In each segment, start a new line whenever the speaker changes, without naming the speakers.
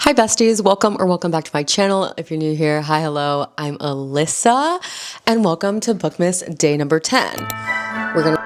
Hi besties, welcome back to my channel. If you're new here, hi, hello, I'm Alyssa and welcome to Bookmas day number 10. We're gonna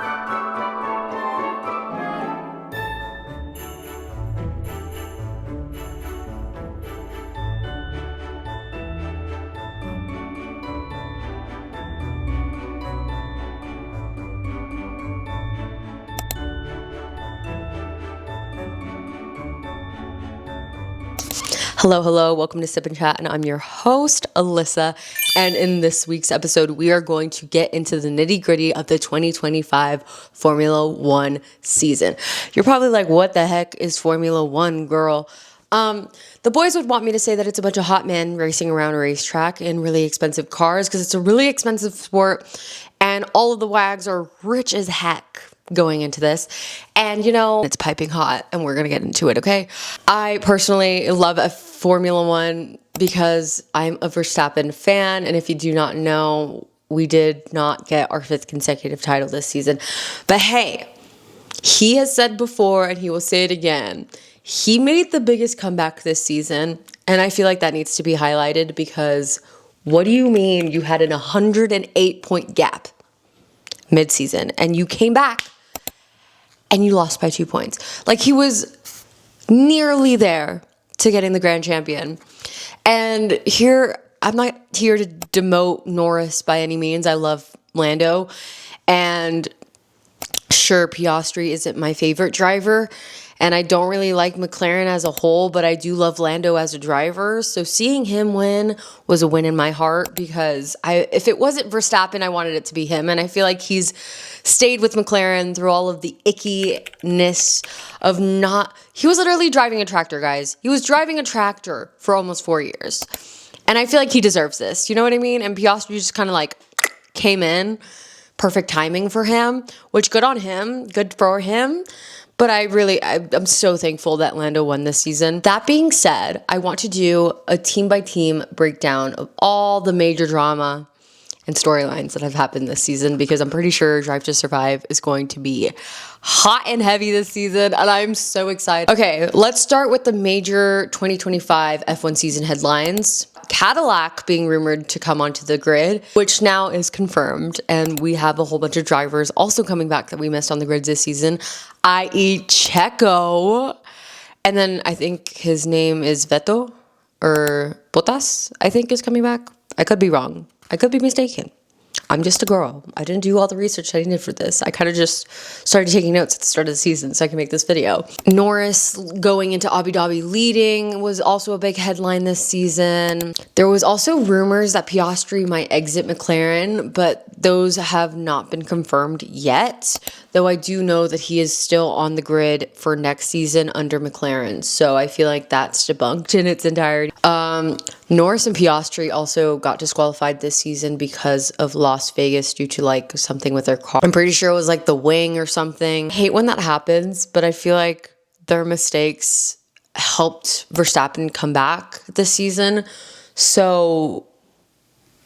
Hello, welcome to Sip and Chat, and I'm your host, Alyssa, and in this week's episode, we are going to get into the nitty-gritty of the 2025 Formula One season. You're probably like, what the heck is Formula One, girl? The boys would want me to say that it's a bunch of hot men racing around a racetrack in really expensive cars, because it's a really expensive sport, and all of the wags are rich as heck going into this, and it's piping hot, and we're gonna get into it. Okay, I personally love a Formula One because I'm a Verstappen fan, and if you do not know, we did not get our 5th consecutive title this season, but hey, he has said before and he will say it again, he made the biggest comeback this season, and I feel like that needs to be highlighted, because what do you mean you had an 108-point gap mid-season and you came back and you lost by 2 points? Like, he was nearly there to getting the grand champion. And here, I'm not here to demote Norris by any means. I love Lando. And sure, Piastri isn't my favorite driver, and I don't really like McLaren as a whole, but I do love Lando as a driver. So seeing him win was a win in my heart, because if it wasn't Verstappen, I wanted it to be him. And I feel like he's stayed with McLaren through all of the ickiness of he was literally driving a tractor, guys. He was driving a tractor for almost 4 years. And I feel like he deserves this. You know what I mean? And Piastri just kind of like came in. Perfect timing for him, which good on him, good for him. But I'm so thankful that Lando won this season. That being said, I want to do a team-by-team breakdown of all the major drama and storylines that have happened this season, because I'm pretty sure Drive to Survive is going to be hot and heavy this season, and I'm so excited. Okay, let's start with the major 2025 F1 season headlines. Cadillac being rumored to come onto the grid, which now is confirmed, and we have a whole bunch of drivers also coming back that we missed on the grids this season, i.e. Checo, and then I think his name is Vettel, or Bottas, I think, is coming back. I could be wrong. I could be mistaken. I'm just a girl. I didn't do all the research I needed for this. I kind of just started taking notes at the start of the season so I can make this video. Norris going into Abu Dhabi leading was also a big headline this season. There was also rumors that Piastri might exit McLaren, but those have not been confirmed yet, though I do know that he is still on the grid for next season under McLaren, so I feel like that's debunked in its entirety. Norris and Piastri also got disqualified this season because of Las Vegas due to like something with their car. I'm pretty sure it was like the wing or something. I hate when that happens, but I feel like their mistakes helped Verstappen come back this season, so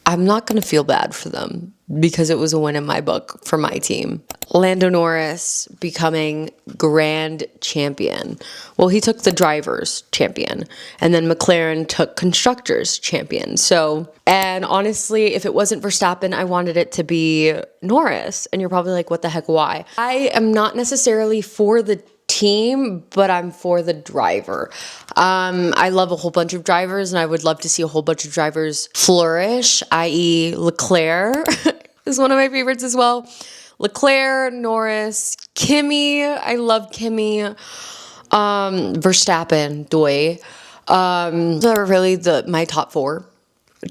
I'm not going to feel bad for them, because it was a win in my book for my team. Lando Norris becoming grand champion. Well, he took the drivers champion, and then McLaren took constructors champion. So, and honestly, if it wasn't Verstappen, I wanted it to be Norris. And you're probably like, what the heck, why? I am not necessarily for the team, but I'm for the driver. I love a whole bunch of drivers, and I would love to see a whole bunch of drivers flourish, i.e. Leclerc is one of my favorites as well. Leclerc, Norris, Kimi, I love Kimi, Verstappen, Doi. Those are really my top 4,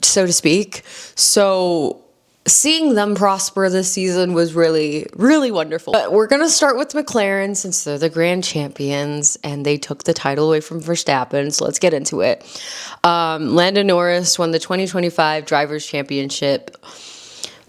so to speak. So seeing them prosper this season was really, really wonderful. But we're going to start with McLaren, since they're the grand champions and they took the title away from Verstappen. So let's get into it. Lando Norris won the 2025 Drivers' Championship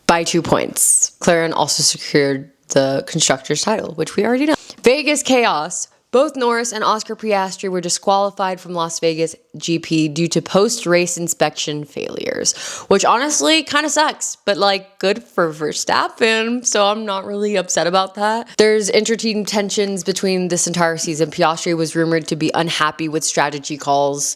by 2 points. McLaren also secured the Constructors' title, which we already know. Vegas chaos. Both Norris and Oscar Piastri were disqualified from Las Vegas GP due to post-race inspection failures, which honestly kind of sucks, but like good for Verstappen, so I'm not really upset about that. There's inter-team tensions between this entire season. Piastri was rumored to be unhappy with strategy calls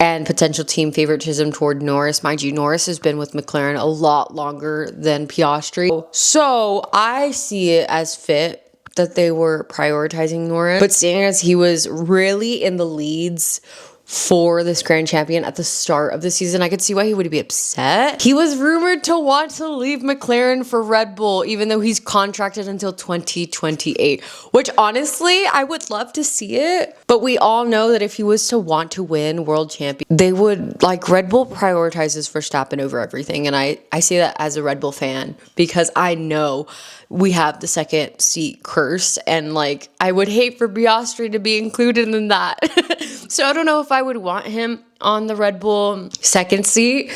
and potential team favoritism toward Norris. Mind you, Norris has been with McLaren a lot longer than Piastri, so I see it as fit that they were prioritizing Norris. But seeing as he was really in the leads for this Grand Champion at the start of the season, I could see why he would be upset. He was rumored to want to leave McLaren for Red Bull, even though he's contracted until 2028, which honestly, I would love to see it. But we all know that if he was to want to win World Champion, they would, like, Red Bull prioritizes Verstappen over everything. And I say that as a Red Bull fan because I know we have the second seat curse, and like I would hate for Piastri to be included in that. So I don't know if I would want him on the Red Bull second seat.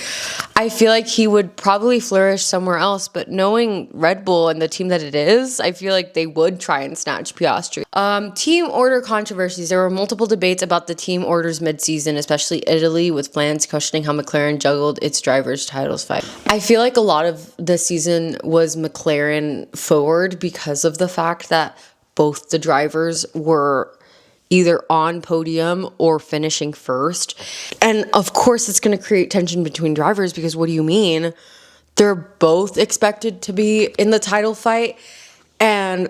I feel like he would probably flourish somewhere else, but knowing Red Bull and the team that it is, I feel like they would try and snatch Piastri. Team order controversies. There were multiple debates about the team orders mid-season, especially Italy, with fans questioning how McLaren juggled its drivers' titles fight. I feel like a lot of the season was McLaren forward because of the fact that both the drivers were either on podium or finishing first. And of course, it's going to create tension between drivers because what do you mean? They're both expected to be in the title fight. And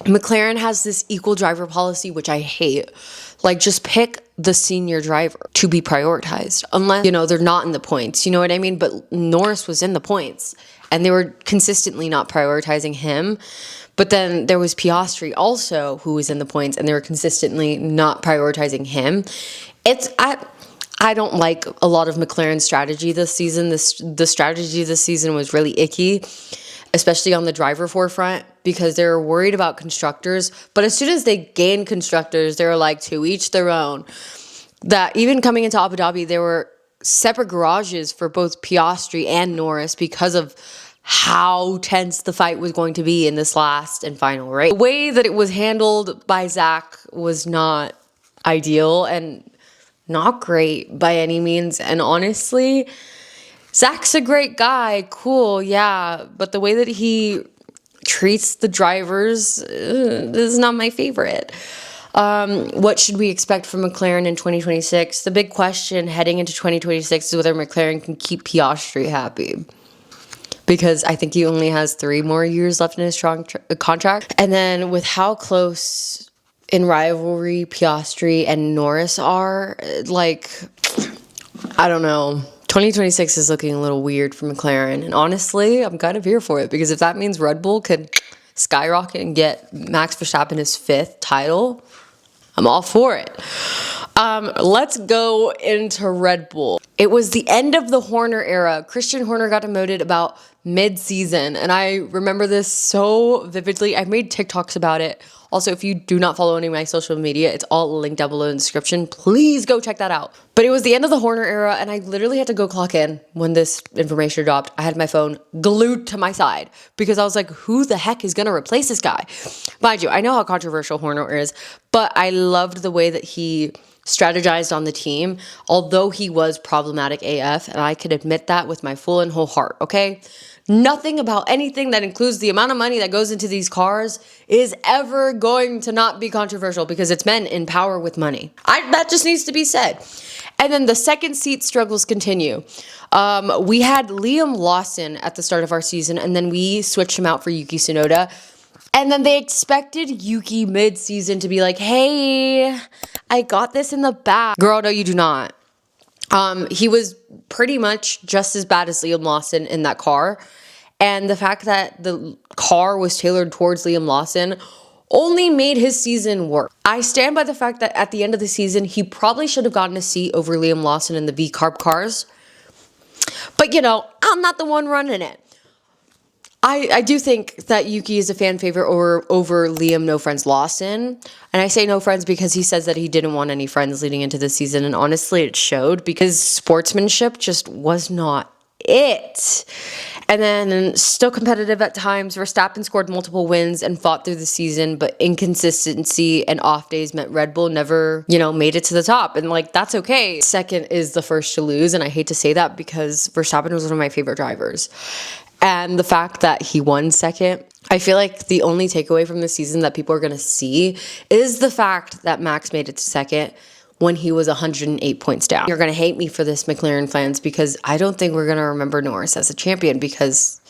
McLaren has this equal driver policy, which I hate. Like, just pick the senior driver to be prioritized, unless, you know, they're not in the points. You know what I mean? But Norris was in the points, and they were consistently not prioritizing him. But then there was Piastri also, who was in the points, and they were consistently not prioritizing him. I don't like a lot of McLaren's strategy this season. The strategy this season was really icky, especially on the driver forefront, because they were worried about constructors. But as soon as they gained constructors, they were like, to each their own. That even coming into Abu Dhabi, there were separate garages for both Piastri and Norris because of how tense the fight was going to be in this last and final race. The way that it was handled by Zach was not ideal and not great by any means. And honestly, Zach's a great guy, cool, yeah, but the way that he treats the drivers, this is not my favorite. What should we expect from McLaren in 2026? The big question heading into 2026 is whether McLaren can keep Piastri happy, because I think he only has 3 more years left in his contract. And then with how close in rivalry Piastri and Norris are, like, I don't know. 2026 is looking a little weird for McLaren. And honestly, I'm kind of here for it, because if that means Red Bull could skyrocket and get Max Verstappen his 5th title, I'm all for it. Let's go into Red Bull. It was the end of the Horner era. Christian Horner got demoted about mid-season, and I remember this so vividly. I made TikToks about it. Also, if you do not follow any of my social media, it's all linked down below in the description. Please go check that out. But it was the end of the Horner era, and I literally had to go clock in when this information dropped. I had my phone glued to my side because I was like, who the heck is going to replace this guy? Mind you, I know how controversial Horner is, but I loved the way that he strategized on the team, although he was problematic AF, and I can admit that with my full and whole heart, okay? Nothing about anything that includes the amount of money that goes into these cars is ever going to not be controversial, because it's men in power with money. That just needs to be said. And then the second seat struggles continue. We had Liam Lawson at the start of our season, and then we switched him out for Yuki Tsunoda. And then they expected Yuki mid-season to be like, hey, I got this in the back. Girl, no, you do not. He was pretty much just as bad as Liam Lawson in that car. And the fact that the car was tailored towards Liam Lawson only made his season worse. I stand by the fact that at the end of the season, he probably should have gotten a seat over Liam Lawson in the V-Carb cars. But, you know, I'm not the one running it. I do think that Yuki is a fan favorite over Liam No Friends Lawson. And I say no friends because he says that he didn't want any friends leading into the season. And honestly, it showed, because sportsmanship just was not it. And then still competitive at times. Verstappen scored multiple wins and fought through the season, but inconsistency and off days meant Red Bull never, made it to the top. And like, that's okay. Second is the first to lose. And I hate to say that because Verstappen was one of my favorite drivers. And the fact that he won second, I feel like the only takeaway from the season that people are going to see is the fact that Max made it to second when he was 108 points down. You're going to hate me for this, McLaren fans, because I don't think we're going to remember Norris as a champion because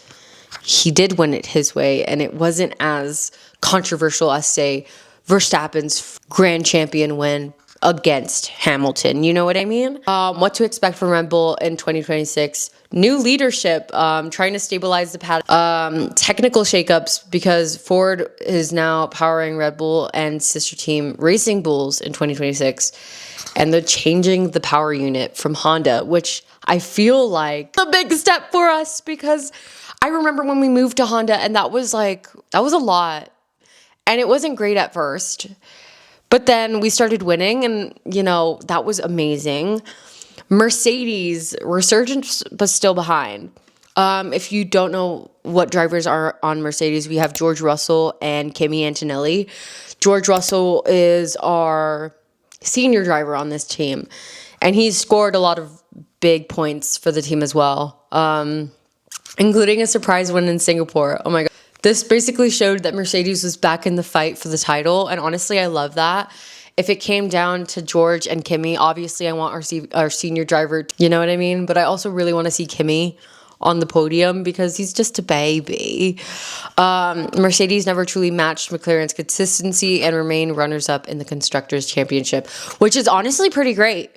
he did win it his way and it wasn't as controversial as, say, Verstappen's grand champion win against Hamilton. You know what I mean? What to expect from Red Bull in 2026. New leadership, trying to stabilize the pattern. Technical shakeups because Ford is now powering Red Bull and sister team Racing Bulls in 2026. And they're changing the power unit from Honda, which I feel like a big step for us because I remember when we moved to Honda and that was a lot. And it wasn't great at first. But then we started winning and, that was amazing. Mercedes, resurgence, but still behind. If you don't know what drivers are on Mercedes, we have George Russell and Kimi Antonelli. George Russell is our senior driver on this team, and he's scored a lot of big points for the team as well, including a surprise win in Singapore. Oh my God. This basically showed that Mercedes was back in the fight for the title, and honestly, I love that. If it came down to George and Kimi, obviously I want our senior driver, you know what I mean? But I also really want to see Kimi on the podium because he's just a baby. Mercedes never truly matched McLaren's consistency and remain runners-up in the Constructors' Championship, which is honestly pretty great.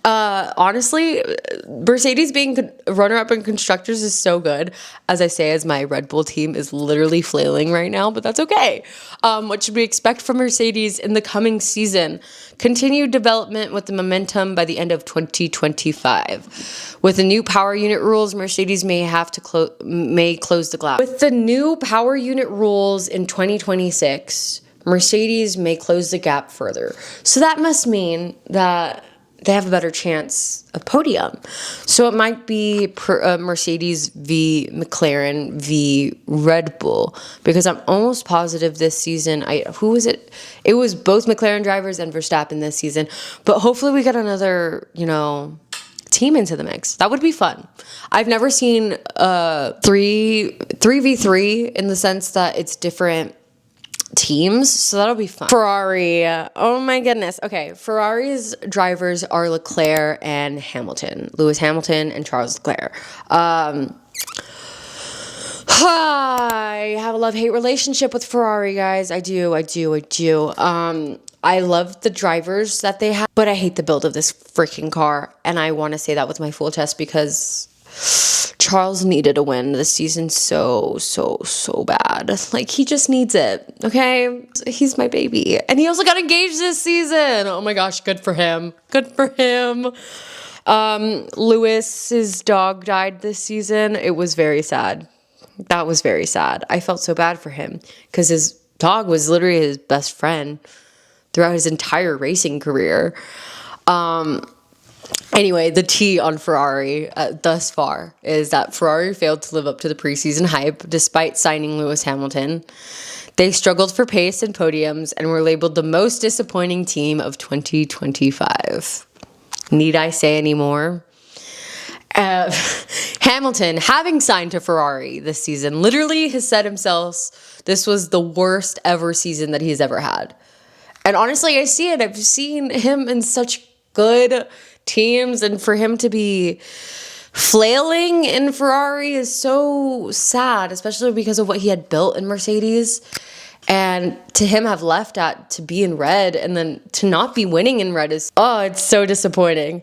Honestly, Mercedes being runner-up in Constructors is so good. As I say, as my Red Bull team is literally flailing right now, but that's okay. What should we expect from Mercedes in the coming season? Continued development with the momentum by the end of 2025. With the new power unit rules, Mercedes may have to close the gap. With the new power unit rules in 2026, Mercedes may close the gap further. So that must mean that they have a better chance of podium. So it might be Mercedes v McLaren v Red Bull, because I'm almost positive this season, who was it? It was both McLaren drivers and Verstappen this season. But hopefully we get another, team into the mix. That would be fun. I've never seen 3v3 in the sense that it's different teams, so that'll be fun. Ferrari, oh my goodness. Okay, Ferrari's drivers are Leclerc and Hamilton. Lewis Hamilton and Charles Leclerc. I have a love-hate relationship with Ferrari, guys. I do. I love the drivers that they have, but I hate the build of this freaking car, and I want to say that with my full chest because Charles needed a win this season so bad. Like, he just needs it, okay? He's my baby. And he also got engaged this season. Oh my gosh, good for him. Lewis's dog died this season. It was very sad. That was very sad. I felt so bad for him because his dog was literally his best friend throughout his entire racing career. Anyway, the tea on Ferrari thus far is that Ferrari failed to live up to the preseason hype despite signing Lewis Hamilton. They struggled for pace and podiums and were labeled the most disappointing team of 2025. Need I say any more? Hamilton, having signed to Ferrari this season, literally has said himself this was the worst ever season that he's ever had. And honestly, I see it. I've seen him in such good teams, and for him to be flailing in Ferrari is so sad, especially because of what he had built in Mercedes, and to him have left to be in red and then to not be winning in red is it's so disappointing.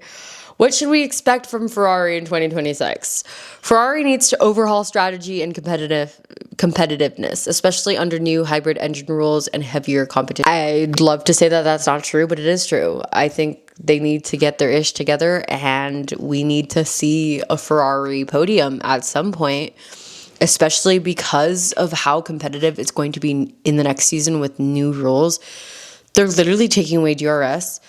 What should we expect from Ferrari in 2026? Ferrari needs to overhaul strategy and competitiveness, especially under new hybrid engine rules and heavier competition. I'd love to say that that's not true, but it is true. I think they need to get their ish together, and we need to see a Ferrari podium at some point, especially because of how competitive it's going to be in the next season with new rules. They're literally taking away DRS.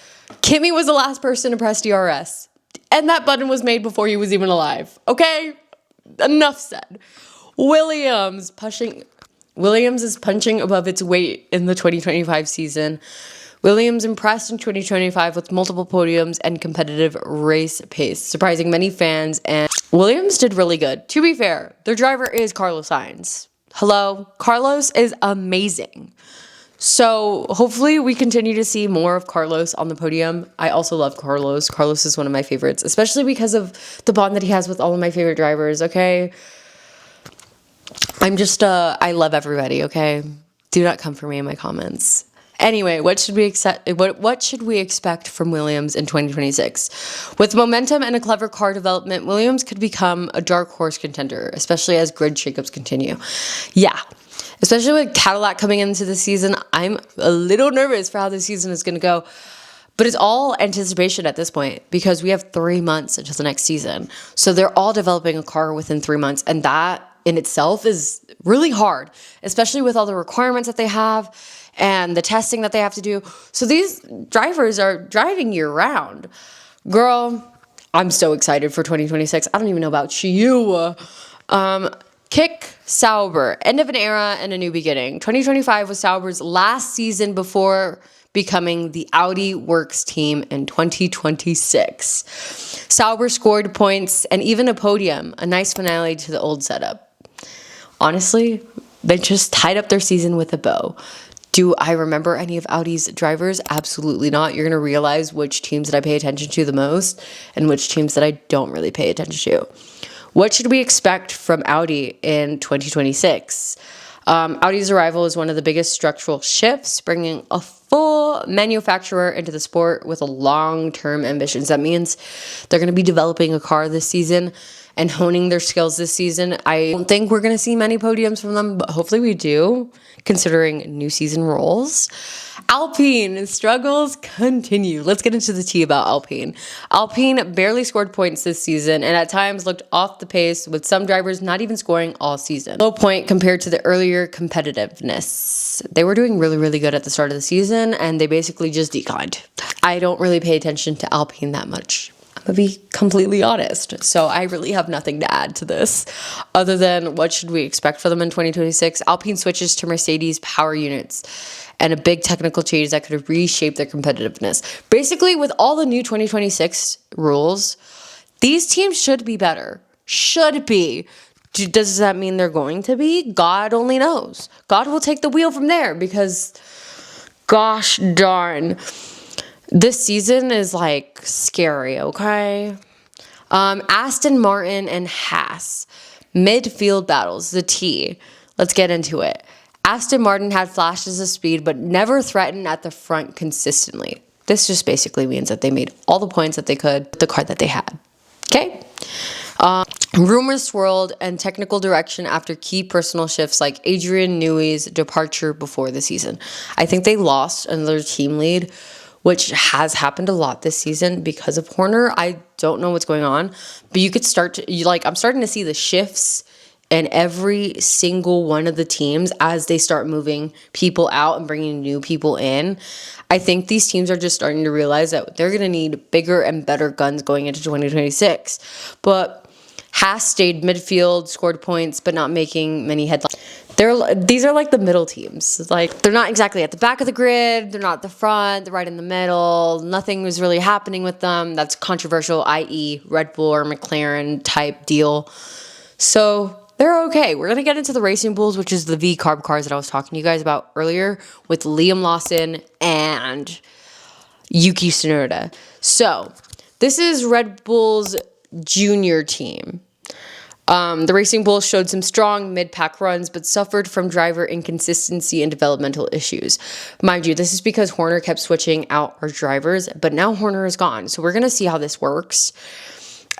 Kimi was the last person to press DRS. And that button was made before he was even alive. Okay? Enough said. Williams is punching above its weight in the 2025 season. Williams impressed in 2025 with multiple podiums and competitive race pace, surprising many fans, and Williams did really good. To be fair, their driver is Carlos Sainz. Hello? Carlos is amazing. So hopefully we continue to see more of Carlos on the podium. I also love Carlos. Carlos is one of my favorites, especially because of the bond that he has with all of my favorite drivers, okay? I love everybody, okay? Do not come for me in my comments. Anyway, what should we expect from Williams in 2026? With momentum and a clever car development, Williams could become a dark horse contender, especially as grid shakeups continue. Yeah, especially with Cadillac coming into the season, I'm a little nervous for how the season is going to go. But it's all anticipation at this point because we have 3 months until the next season. So they're all developing a car within 3 months, and that in itself is really hard, especially with all the requirements that they have and the testing that they have to do. So these drivers are driving year round. Girl, I'm so excited for 2026. I don't even know about you. Kick Sauber, end of an era and a new beginning. 2025 was Sauber's last season before becoming the Audi Works team in 2026. Sauber scored points and even a podium, a nice finale to the old setup. Honestly, they just tied up their season with a bow. Do I remember any of Audi's drivers? Absolutely not. You're going to realize which teams that I pay attention to the most and which teams that I don't really pay attention to. What should we expect from Audi in 2026? Audi's arrival is one of the biggest structural shifts, bringing a full manufacturer into the sport with a long-term ambitions. That means they're going to be developing a car this season and honing their skills this season. I don't think we're going to see many podiums from them, but hopefully we do, considering new season rules. Alpine struggles continue. Let's get into the tea about Alpine. Alpine barely scored points this season and at times looked off the pace, with some drivers not even scoring all season. Low point compared to the earlier competitiveness. They were doing really, really good at the start of the season and they basically just declined. I don't really pay attention to Alpine that much, to be completely honest. So I really have nothing to add to this other than what should we expect for them in 2026. Alpine switches to Mercedes power units and a big technical change that could reshape their competitiveness. Basically, with all the new 2026 rules, these teams should be better. Should be. Does that mean they're going to be? God only knows. God will take the wheel from there because, gosh darn, this season is like scary, okay? Aston Martin and Haas. Midfield battles, the T. Let's get into it. Aston Martin had flashes of speed, but never threatened at the front consistently. This just basically means that they made all the points that they could with the car that they had. Okay? Rumors swirled and technical direction after key personal shifts like Adrian Newey's departure before the season. I think they lost another team lead, which has happened a lot this season because of Horner. I don't know what's going on, but you could start to, I'm starting to see the shifts in every single one of the teams as they start moving people out and bringing new people in. I think these teams are just starting to realize that they're going to need bigger and better guns going into 2026. But Haas stayed midfield, scored points, but not making many headlines. These are like the middle teams. Like, they're not exactly at the back of the grid. They're not at the front. They're right in the middle. Nothing was really happening with them. That's controversial, i.e. Red Bull or McLaren type deal. So they're okay. We're going to get into the Racing Bulls, which is the V-Carb cars that I was talking to you guys about earlier with Liam Lawson and Yuki Tsunoda. So this is Red Bull's junior team. The Racing Bulls showed some strong mid-pack runs, but suffered from driver inconsistency and developmental issues. Mind you, this is because Horner kept switching out our drivers, but now Horner is gone. So we're going to see how this works.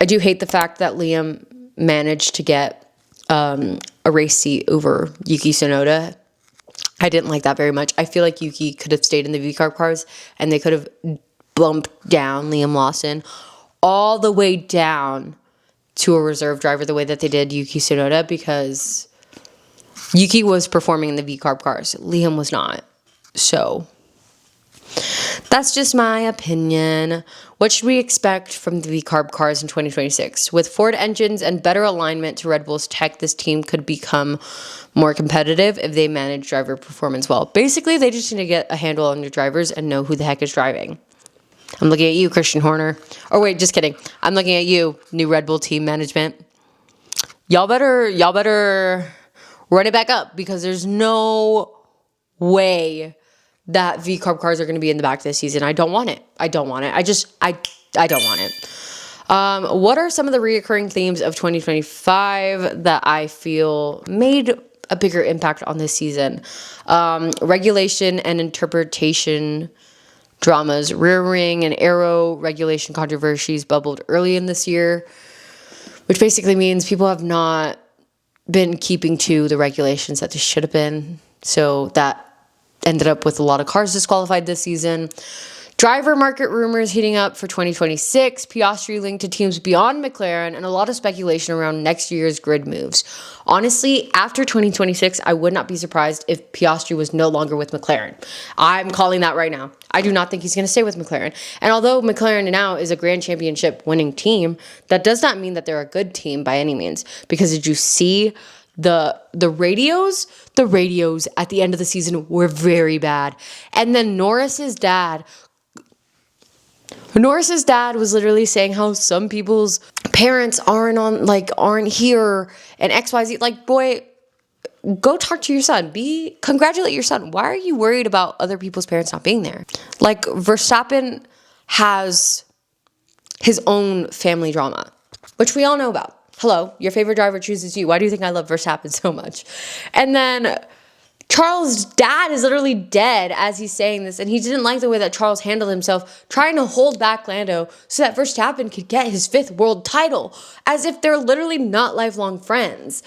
I do hate the fact that Liam managed to get a race seat over Yuki Tsunoda. I didn't like that very much. I feel like Yuki could have stayed in the V-Carb cars, and they could have bumped down Liam Lawson all the way down to a reserve driver the way that they did Yuki Tsunoda, because Yuki was performing in the V-Carb cars. Liam was not. So That's just my opinion. What should we expect from the V-Carb cars in 2026? With Ford engines and better alignment to Red Bull's tech, this team could become more competitive if they manage driver performance well. Basically, they just need to get a handle on their drivers and know who the heck is driving. I'm looking at you, Christian Horner. Oh, wait, just kidding. I'm looking at you, new Red Bull team management. Y'all better run it back up, because there's no way that V-Carb cars are going to be in the back this season. I don't want it. I don't want it. I don't want it. What are some of the reoccurring themes of 2025 that I feel made a bigger impact on this season? Regulation and interpretation dramas, rear wing and aero regulation controversies bubbled early in this year, which basically means people have not been keeping to the regulations that they should have been. So that ended up with a lot of cars disqualified this season. Driver market rumors heating up for 2026, Piastri linked to teams beyond McLaren, and a lot of speculation around next year's grid moves. Honestly, after 2026, I would not be surprised if Piastri was no longer with McLaren. I'm calling that right now. I do not think he's going to stay with McLaren. And although McLaren now is a grand championship winning team, that does not mean that they're a good team by any means. Because did you see the radios at the end of the season were very bad. And then Norris's dad was literally saying how some people's parents aren't here and XYZ. Like, boy, go talk to your son. Congratulate your son. Why are you worried about other people's parents not being there? Like, Verstappen has his own family drama, which we all know about. Hello, your favorite driver chooses you. Why do you think I love Verstappen so much? And then Charles' dad is literally dead as he's saying this, and he didn't like the way that Charles handled himself, trying to hold back Lando so that Verstappen could get his 5th world title, as if they're literally not lifelong friends.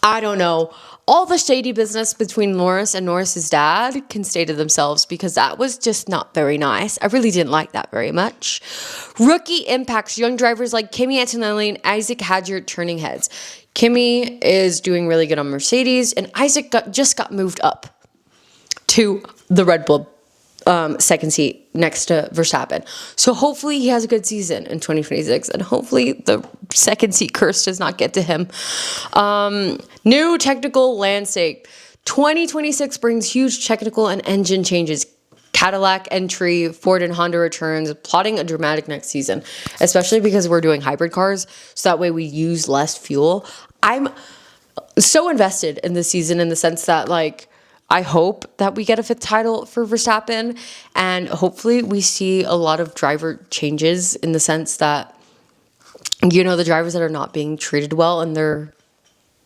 I don't know. All the shady business between Norris and Norris's dad can stay to themselves, because that was just not very nice. I really didn't like that very much. Rookie impacts young drivers like Kimi Antonelli and Isaac Hadjar turning heads. Kimi is doing really good on Mercedes, and Isaac just got moved up to the Red Bull second seat next to Verstappen. So hopefully he has a good season in 2026, and hopefully the second seat curse does not get to him. New technical landscape. 2026 brings huge technical and engine changes. Cadillac entry, Ford and Honda returns, plotting a dramatic next season, especially because we're doing hybrid cars, so that way we use less fuel. I'm so invested in this season, in the sense that, like, I hope that we get a 5th title for Verstappen, and hopefully we see a lot of driver changes, in the sense that, you know, the drivers that are not being treated well in their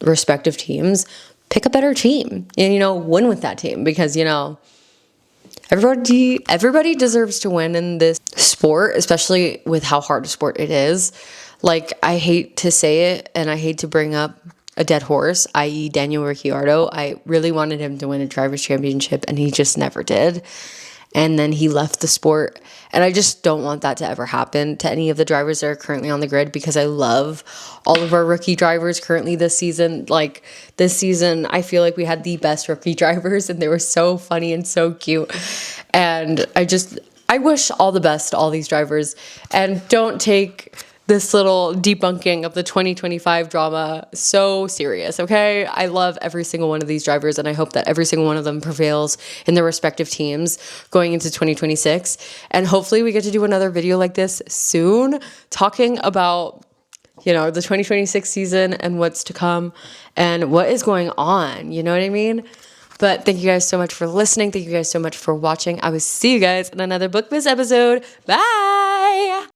respective teams, pick a better team and, you know, win with that team, because, you know, everybody deserves to win in this sport, especially with how hard a sport it is. Like, I hate to say it, and I hate to bring up a dead horse, i.e. Daniel Ricciardo. I really wanted him to win a driver's championship, and he just never did. And then he left the sport. And I just don't want that to ever happen to any of the drivers that are currently on the grid, because I love all of our rookie drivers currently this season. Like, this season, I feel like we had the best rookie drivers, and they were so funny and so cute. And I wish all the best to all these drivers. And don't take this little debunking of the 2025 drama so serious, okay? I love every single one of these drivers, and I hope that every single one of them prevails in their respective teams going into 2026. And hopefully we get to do another video like this soon, talking about, you know, the 2026 season and what's to come and what is going on, you know what I mean? But thank you guys so much for listening. Thank you guys so much for watching. I will see you guys in another Bookmas episode. Bye!